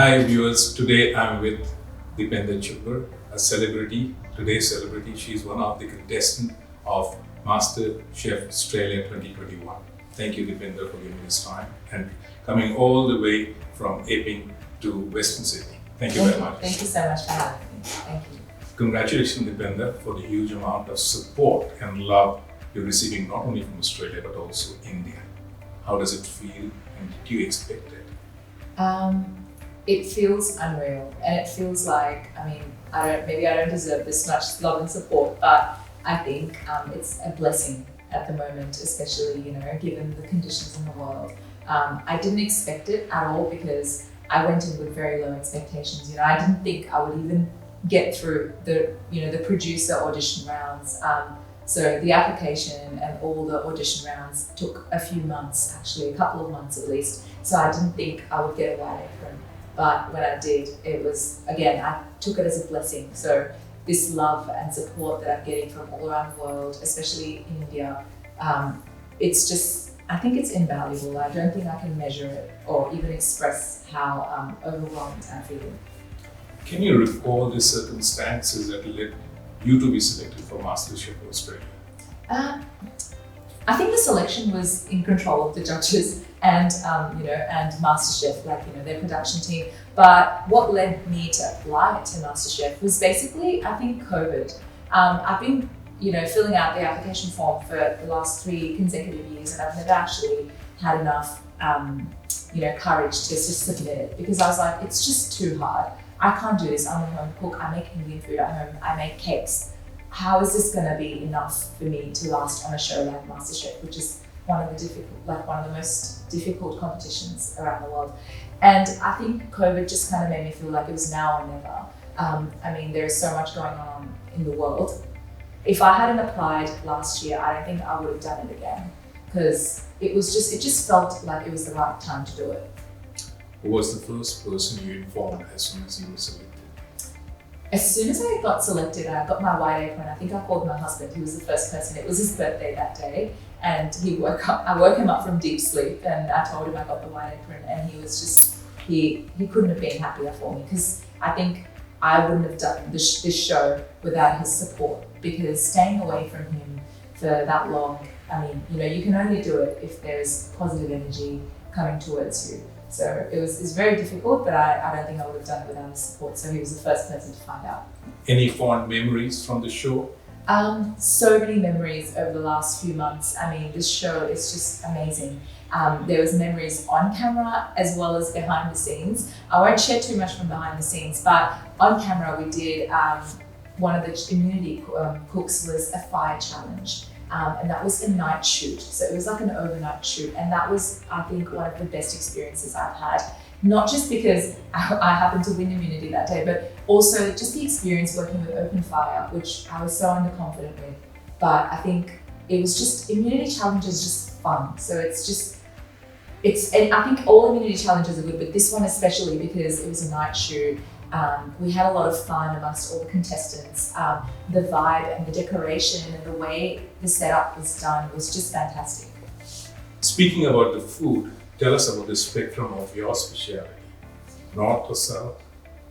Hi viewers, today I'm with Depinder Chibber, a celebrity, today's celebrity. She's one of the contestants of Mastership Australia 2021. Thank you Depinder for giving us time and coming all the way from Epping to Western Sydney. Thank you very much. Thank you so much for having me. Thank you. Congratulations Depinder for the huge amount of support and love you're receiving not only from Australia but also India. How does it feel and did you expect it? It feels unreal, and it feels like, maybe I don't deserve this much love and support, but I think it's a blessing at the moment, especially, given the conditions in the world. I didn't expect it at all because I went in with very low expectations. I didn't think I would even get through the producer audition rounds. So the application and all the audition rounds took a few months, actually a couple of months at least. So I didn't think I would get a white apron. But when I did, it was, again, I took it as a blessing. So this love and support that I'm getting from all around the world, especially in India, it's just, I think it's invaluable. I don't think I can measure it or even express how overwhelmed I'm feeling. Can you recall the circumstances that led you to be selected for Mastership Australia? I think the selection was in control of the judges and and Mastership, their production team. But what led me to apply to Mastership was basically, I think, COVID. I've been, filling out the application form for the last 3 consecutive years, and I've never actually had enough, courage to just submit it because I was like, it's just too hard. I can't do this. I'm a home cook. I make Indian food at home. I make cakes. How is this going to be enough for me to last on a show like Mastership, which is one of the most difficult competitions around the world? And I think COVID just kind of made me feel like it was now or never. There is so much going on in the world. If I hadn't applied last year, I don't think I would have done it again because it just felt like it was the right time to do it. Who was the first person you informed as soon as you were selected? As soon as I got selected, I got my white apron. I think I called my husband. He was the first person. It was his birthday that day, and he woke up. I woke him up from deep sleep, and I told him I got the white apron, and he was just he couldn't have been happier for me because I think I wouldn't have done this show without his support. Because staying away from him for that long, you can only do it if there's positive energy coming towards you. So it's very difficult, but I don't think I would have done it without his support. So he was the first person to find out. Any fond memories from the show? So many memories over the last few months. This show is just amazing. There was memories on camera as well as behind the scenes. I won't share too much from behind the scenes, but on camera we did, one of the community cooks was a fire challenge. And that was a night shoot. So it was like an overnight shoot. And that was, I think, one of the best experiences I've had. Not just because I happened to win immunity that day, but also just the experience working with open fire, which I was so underconfident with. But I think it was just, immunity challenge is just fun. So and I think all immunity challenges are good, but this one especially because it was a night shoot. We had a lot of fun amongst all the contestants. The vibe and the decoration and the way the setup was done was just fantastic. Speaking about the food, tell us about the spectrum of your speciality. North or south,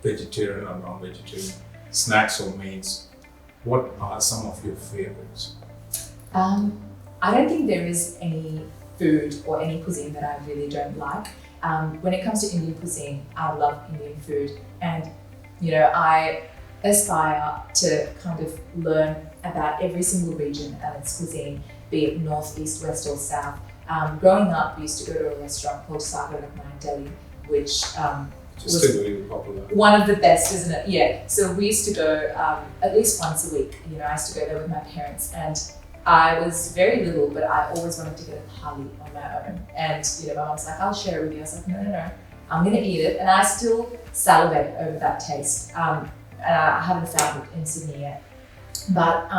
vegetarian or non-vegetarian, snacks or mains. What are some of your favorites? I don't think there is any food or any cuisine that I really don't like. When it comes to Indian cuisine, I love Indian food, and I aspire to kind of learn about every single region and its cuisine, be it north, east, west or south. Growing up, we used to go to a restaurant called Sagar in Delhi, which was very popular. One of the best, isn't it? Yeah. So we used to go at least once a week. I used to go there with my parents, and I was very little, but I always wanted to get a thali on my own. And my mom's like, I'll share it with you. I was like, no, I'm gonna eat it. And I still salivate over that taste. And I haven't found it in Sydney yet. But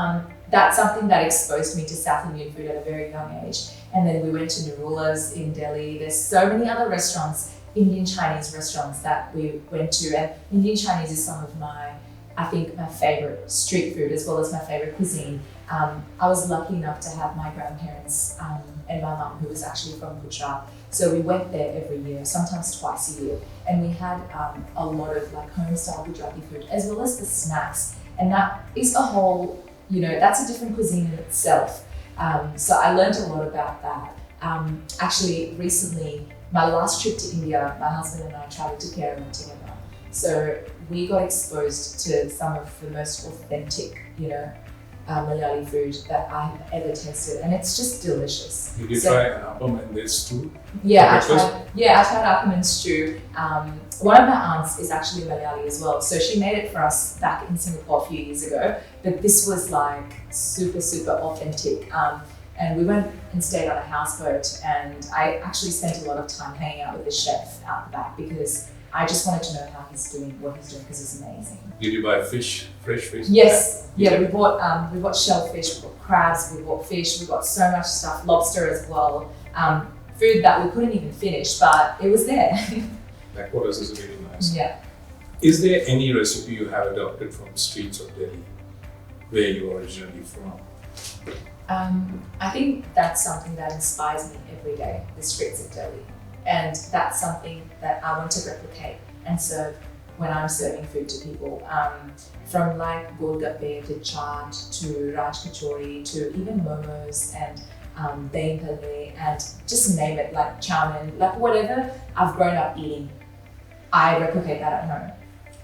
that's something that exposed me to South Indian food at a very young age. And then we went to Narula's in Delhi. There's so many other restaurants, Indian Chinese restaurants that we went to. And Indian Chinese is some of my I think my favorite street food as well as my favorite cuisine. I was lucky enough to have my grandparents and my mum, who was actually from Gujarat. So we went there every year, sometimes twice a year, and we had a lot of like home-style Gujarati food as well as the snacks. And that is a whole, that's a different cuisine in itself. So I learned a lot about that. Actually, recently, my last trip to India, my husband and I traveled to Kerala together. So we got exposed to some of the most authentic, Malayali food that I have ever tasted, and it's just delicious. Did you try an appam and this stew? Yeah, I tried appam and stew. One of my aunts is actually Malayali as well, so she made it for us back in Singapore a few years ago. But this was like super, super authentic. And we went and stayed on a houseboat, and I actually spent a lot of time hanging out with the chef out the back because I just wanted to know how he's doing, what he's doing, because it's amazing. Did you buy fresh fish? Yes, yeah, we bought shellfish, we bought crabs, we bought fish, we got so much stuff, lobster as well. Food that we couldn't even finish, but it was there. That quarters is really nice. Yeah. Is there any recipe you have adopted from the streets of Delhi, where you are originally from? I think that's something that inspires me every day, the streets of Delhi. And that's something that I want to replicate and serve when I'm serving food to people. From like golgappe to chaat to raj kachori to even momos and dahi bhalle and just name it, like chow mein, like whatever I've grown up eating, I replicate that at home.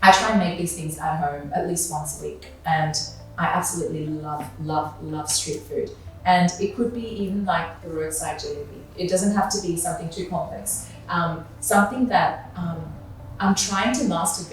I try and make these things at home at least once a week, and I absolutely love street food. And it could be even like the roadside jalebi. It doesn't have to be something too complex. Something that I'm trying to master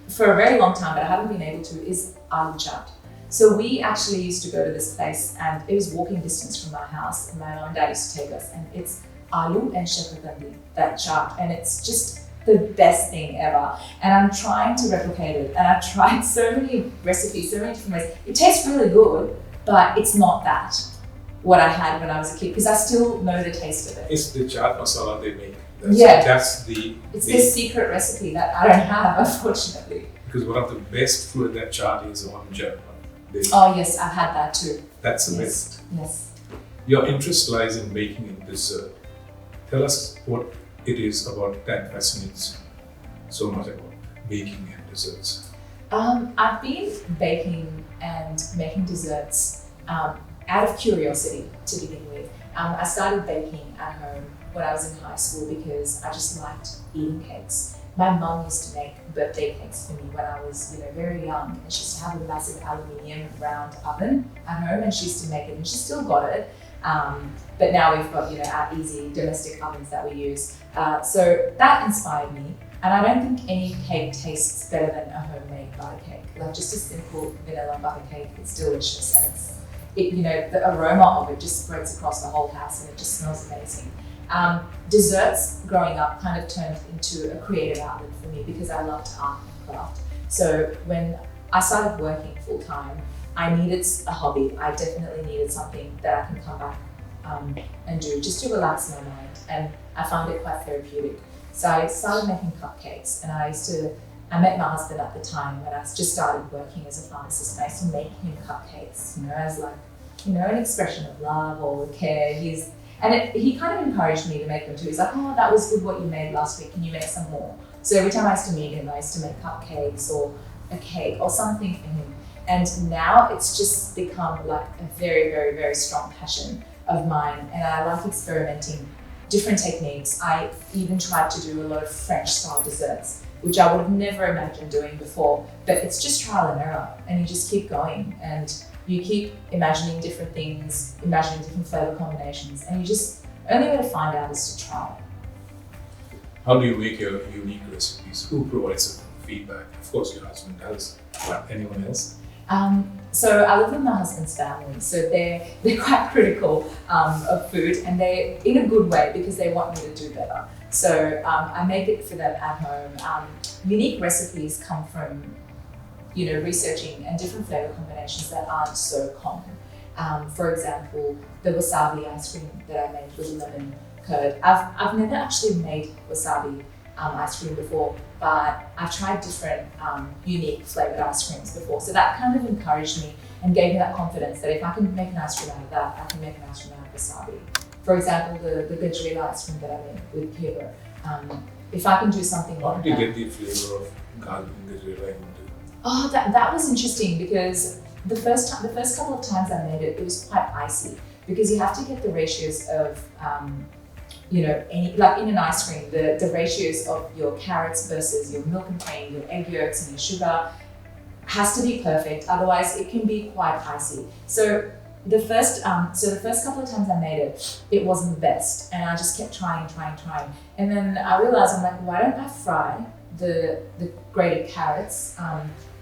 for a very long time, but I haven't been able to, is aloo chaat. So we actually used to go to this place, and it was walking distance from my house, and my mom and dad used to take us, and it's aloo and shakardandi, that chaat, and it's just the best thing ever. And I'm trying to replicate it, and I've tried so many recipes, so many different ways. It tastes really good, but it's not that what I had when I was a kid, because I still know the taste of it. It's the chaat masala they make. It's the secret recipe that I don't have, unfortunately. Because one of the best food that chaat is on jab. Oh yes, I've had that too. That's the best. Yes. Your interest lies in baking and dessert. Tell us what it is about that fascinates so much about baking and desserts. I've been baking and making desserts out of curiosity to begin with. I started baking at home when I was in high school because I just liked eating cakes. My mum used to make birthday cakes for me when I was, very young, and she used to have a massive aluminium round oven at home, and she used to make it, and she still got it. But now we've got, our easy domestic ovens that we use. So that inspired me, and I don't think any cake tastes better than a homemade butter cake. Like just a simple vanilla butter cake, it's delicious, and the aroma of it just spreads across the whole house, and it just smells amazing. Desserts growing up kind of turned into a creative outlet for me because I loved art and craft. So when I started working full time, I needed a hobby. I definitely needed something that I can come back and do just to relax my mind, and I found it quite therapeutic. So I started making cupcakes, and I met my husband at the time when I just started working as a pharmacist, and I used to make him cupcakes, as like, an expression of love or care. He kind of encouraged me to make them too. He's like, oh, that was good what you made last week, can you make some more? So every time I used to meet him, I used to make cupcakes or a cake or something for him. And now it's just become like a very, very, very strong passion of mine. And I like experimenting different techniques. I even tried to do a lot of French style desserts, which I would have never imagined doing before. But it's just trial and error, and you just keep going, and you keep imagining different things, imagining different flavor combinations, and you just, only way to find out is to try. How do you make your unique recipes? Who provides the feedback? Of course, your husband does, but anyone else? So I live with my husband's family, so they're quite critical of food, and they in a good way because they want me to do better. So I make it for them at home. Unique recipes come from researching and different flavor combinations that aren't so common. For example, the wasabi ice cream that I made with lemon curd. I've never actually made wasabi ice cream before, but I've tried different unique flavored ice creams before. So that kind of encouraged me and gave me that confidence that if I can make an ice cream out of that, I can make an ice cream out of wasabi. For example, the gajrela ice cream that I made with Chibber. If I can do something How like did you that. get the flavor of garlic and gajrela into? Oh, that was interesting because the first couple of times I made it, it was quite icy because you have to get the ratios of, like in an ice cream, the ratios of your carrots versus your milk and cream, your egg yolks and your sugar has to be perfect. Otherwise, it can be quite icy. So the first couple of times I made it, it wasn't the best, and I just kept trying. And then I realized, I'm like, why don't I fry the grated carrots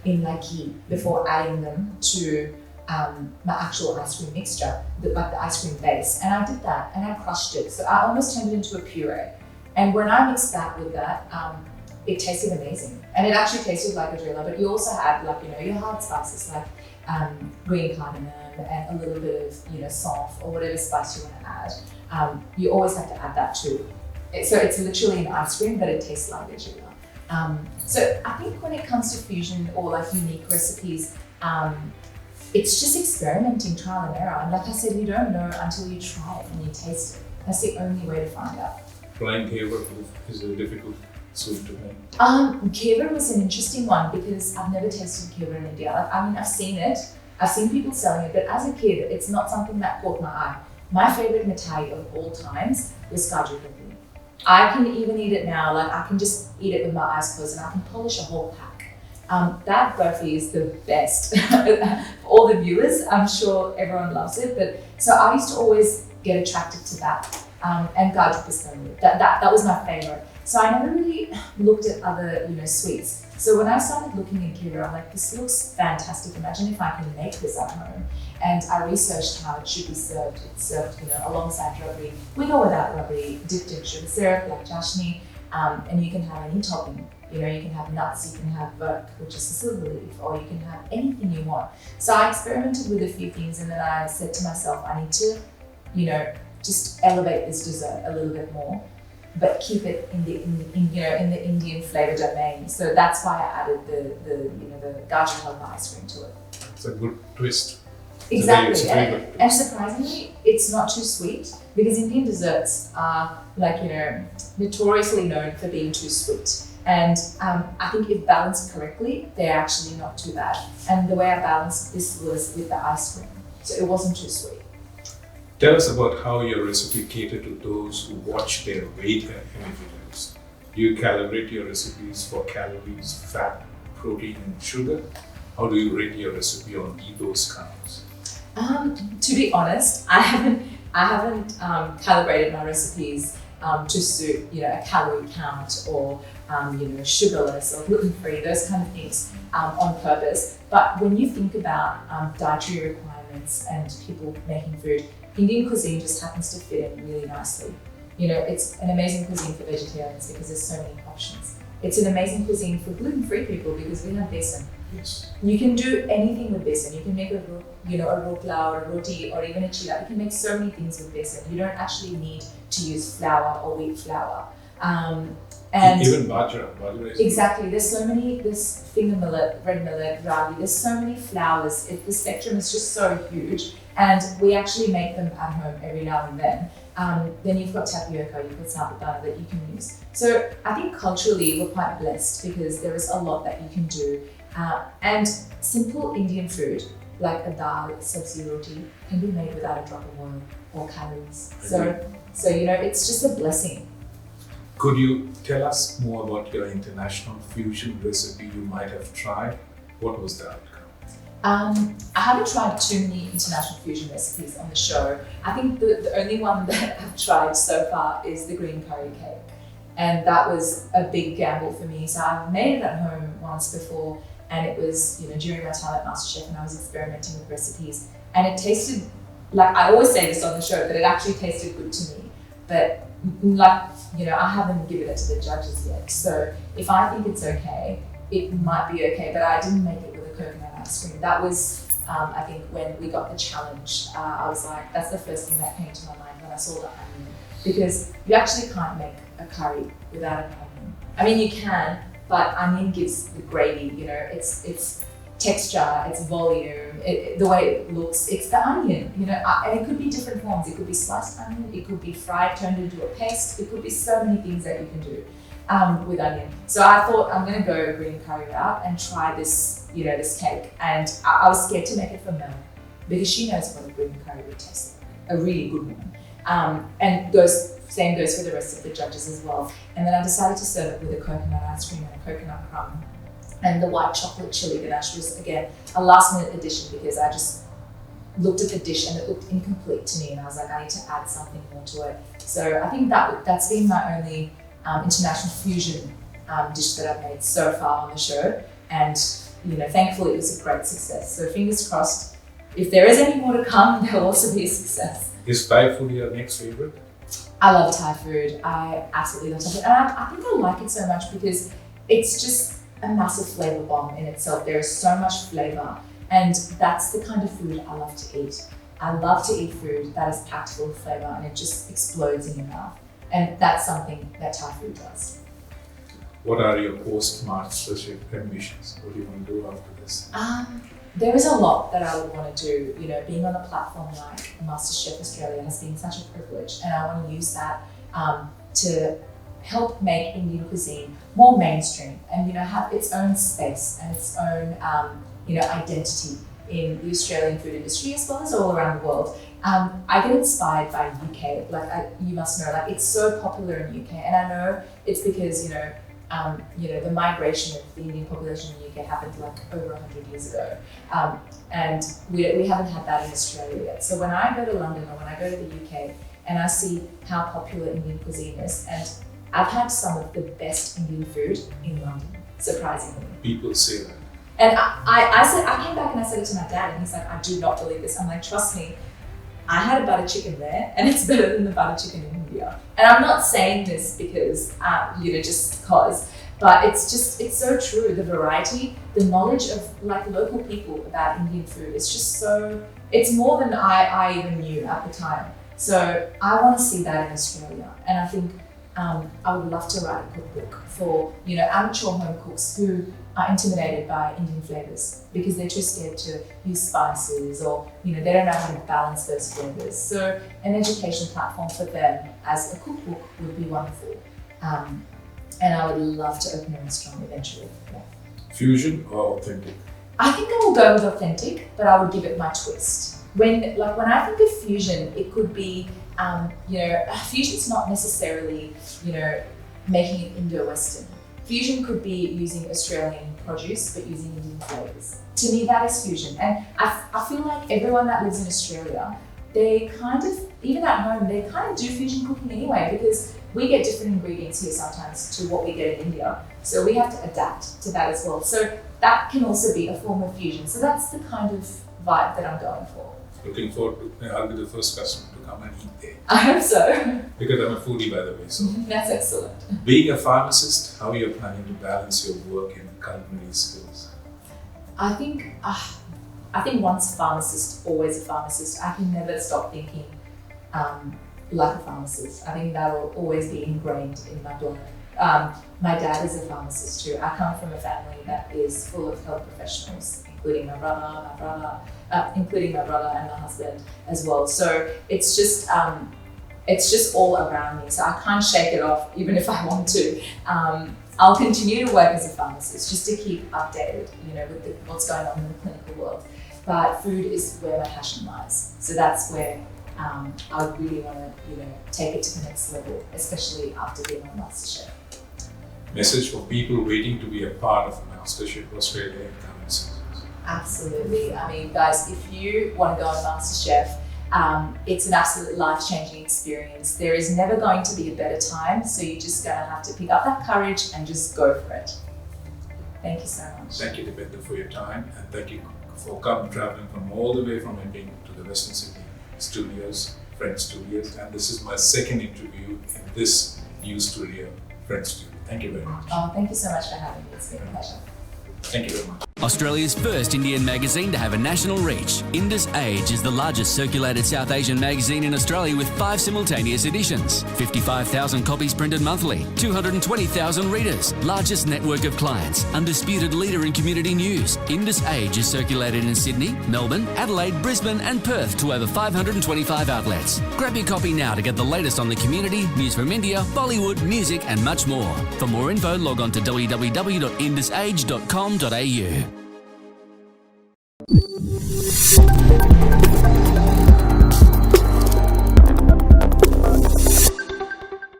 in like ghee before adding them to my actual ice cream mixture, like the ice cream base. And I did that, and I crushed it. So I almost turned it into a puree. And when I mixed that with that, it tasted amazing. And it actually tasted like a gajrela, but you also had your hard spices like green cardamom and a little bit of sauce or whatever spice you want to add. You always have to add that too. So it's literally an ice cream, but it tastes like a gajrela. So I think when it comes to fusion or like unique recipes, it's just experimenting, trial and error. And like I said, you don't know until you try it and you taste it. That's the only way to find out. Flying Chibber is a difficult soup to make. Chibber was an interesting one because I've never tasted Chibber in India. I've seen it. I've seen people selling it, but as a kid, it's not something that caught my eye. My favorite mithai of all times was kaju katli. I can even eat it now. Like I can just eat it with my eyes closed, and I can polish a whole pack. That burfi is the best for all the viewers. I'm sure everyone loves it, but so I used to always get attracted to that. And kaju pistoni. That was my favorite. So I never really looked at other sweets. So when I started looking in Chibber, I'm like, this looks fantastic. Imagine if I can make this at home. And I researched how it should be served. It's served, alongside rabri, with or without rabri, dipped in sugar syrup like chashni, and you can have any topping. You can have nuts, you can have verk, which is a silver leaf, or you can have anything you want. So I experimented with a few things, and then I said to myself, I need to, just elevate this dessert a little bit more, but keep it in the Indian flavor domain. So that's why I added the gajar halwa ice cream to it. It's a good twist. Exactly, and surprisingly, it's not too sweet because Indian desserts are notoriously known for being too sweet. And I think if balanced correctly, they're actually not too bad. And the way I balanced this was with the ice cream, so it wasn't too sweet. Tell us about how your recipe catered to those who watch their weight and energy levels. Do you calibrate your recipes for calories, fat, protein, and sugar? How do you rate your recipe on those counts? To be honest, I haven't calibrated my recipes to suit a calorie count or sugarless or gluten-free, those kind of things on purpose. But when you think about dietary requirements and people making food, Indian cuisine just happens to fit in really nicely. It's an amazing cuisine for vegetarians because there's so many options. It's an amazing cuisine for gluten-free people because we have besan. Yes. You can do anything with besan. You can make a rotla or a roti or even a chila. You can make so many things with besan. You don't actually need to use flour or wheat flour. And even bajra is exactly. There's finger millet, red millet, ragi. There's so many flours. The spectrum is just so huge, and we actually make them at home every now and then. Then you've got tapioca, you've got sabudana that you can use. So I think culturally we're quite blessed because there is a lot that you can do. And simple Indian food like a dal, sabzi, roti can be made without a drop of oil or calories. So it's just a blessing. Could you tell us more about your international fusion recipe you might have tried? What was the outcome? I haven't tried too many international fusion recipes on the show. I think the only one that I've tried so far is the green curry cake. And that was a big gamble for me. So I've made it at home once before, and it was during my time at Mastership, and I was experimenting with recipes. And it tasted, like I always say this on the show, that it actually tasted good to me. But I haven't given it to the judges yet. So if I think it's okay, it might be okay, but I didn't make it with a coconut ice cream. That was, I think, when we got the challenge. I was like, that's the first thing that came to my mind when I saw the onion. Because you actually can't make a curry without an onion. onion. I mean, you can, but onion gives the gravy, you know, it's texture, it's volume, the way it looks, it's the onion, you know, and it could be different forms. It could be sliced onion, it could be fried, turned into a paste, it could be so many things that you can do with onion. So I thought I'm gonna go green curry route and try this, you know, this cake. And I was scared to make it for Mel because she knows what a green curry would taste like, a really good one. And same goes for the rest of the judges as well. And then I decided to serve it with a coconut ice cream and a coconut crumb. And the white chocolate chili ganache was, again, a last minute addition because I just looked at the dish and it looked incomplete to me. And I was like, I need to add something more to it. So I think that's been my only international fusion dish that I've made so far on the show. And, you know, thankfully it was a great success. So fingers crossed, if there is any more to come, there will also be a success. Is Thai food your next favorite? I love Thai food. I absolutely love Thai food. And I think I like it so much because it's just a massive flavor bomb in itself. There is so much flavor, and that's the kind of food I love to eat. I love to eat food that is packed full of flavor and it just explodes in your mouth. And that's something that Thai food does. What are your post-Mastership ambitions? What do you want to do after this? There is a lot that I would want to do. You know, being on a platform like Masterchef Australia has been such a privilege, and I want to use that to help make Indian cuisine more mainstream and, you know, have its own space and its own, you know, identity in the Australian food industry as well as all around the world. I get inspired by UK. You must know, it's so popular in UK, and I know it's because, you know, the migration of the Indian population in the UK happened over 100 years ago. And we haven't had that in Australia yet. So when I go to London or when I go to the UK and I see how popular Indian cuisine is, and I've had some of the best Indian food in London, surprisingly. People say that. And I came back and I said it to my dad, and he's like, I do not believe this. I'm like, trust me, I had a butter chicken there, and it's better than the butter chicken in India. And I'm not saying this because, just cause, but it's so true. The variety, the knowledge of local people about Indian food, it's just so, it's more than I even knew at the time. So I want to see that in Australia. And I think I would love to write a cookbook for, amateur home cooks who are intimidated by Indian flavors because they're too scared to use spices, or they don't know how to balance those flavors. So an education platform for them as a cookbook would be wonderful. And I would love to open a restaurant eventually. Yeah. Fusion or authentic? I think I will go with authentic, but I would give it my twist. When I think of fusion, it could be, fusion's not necessarily, making it Indo-Western. Fusion could be using Australian produce, but using Indian flavors. To me, that is fusion. And I feel like everyone that lives in Australia, they kind of, even at home, they kind of do fusion cooking anyway, because we get different ingredients here sometimes to what we get in India. So we have to adapt to that as well. So that can also be a form of fusion. So that's the kind of vibe that I'm going for. Looking forward to, I'll be the first customer to come and eat there. I hope so. Because I'm a foodie, by the way. So that's excellent. Being a pharmacist, how are you planning to balance your work and culinary skills? I think once a pharmacist, always a pharmacist. I can never stop thinking like a pharmacist. I think that will always be ingrained in my blood. My dad is a pharmacist too. I come from a family that is full of health professionals, including my brother and my husband as well. So it's just all around me. So I can't shake it off, even if I want to. I'll continue to work as a pharmacist just to keep updated, with what's going on in the clinical world. But food is where my passion lies. So that's where I really want to, take it to the next level, especially after being on Mastership. Message for people waiting to be a part of Mastership Australia in coming seasons. Absolutely. I mean, guys, if you want to go on Masterchef, it's an absolute life-changing experience. There is never going to be a better time, so you're just going to have to pick up that courage and just go for it. Thank you so much. Thank you, Depinder, for your time, and thank you for traveling from all the way from India to the Western Sydney studios, French studios, and this is my second interview in this new studio, French studio. Thank you very much. Oh, thank you so much for having me. It's been a pleasure. Thank you very much. Australia's first Indian magazine to have a national reach, Indus Age is the largest circulated South Asian magazine in Australia with 5 simultaneous editions, 55,000 copies printed monthly, 220,000 readers, largest network of clients, undisputed leader in community news. Indus Age is circulated in Sydney, Melbourne, Adelaide, Brisbane and Perth to over 525 outlets. Grab your copy now to get the latest on the community, news from India, Bollywood, music and much more. For more info, log on to www.indusage.com.au.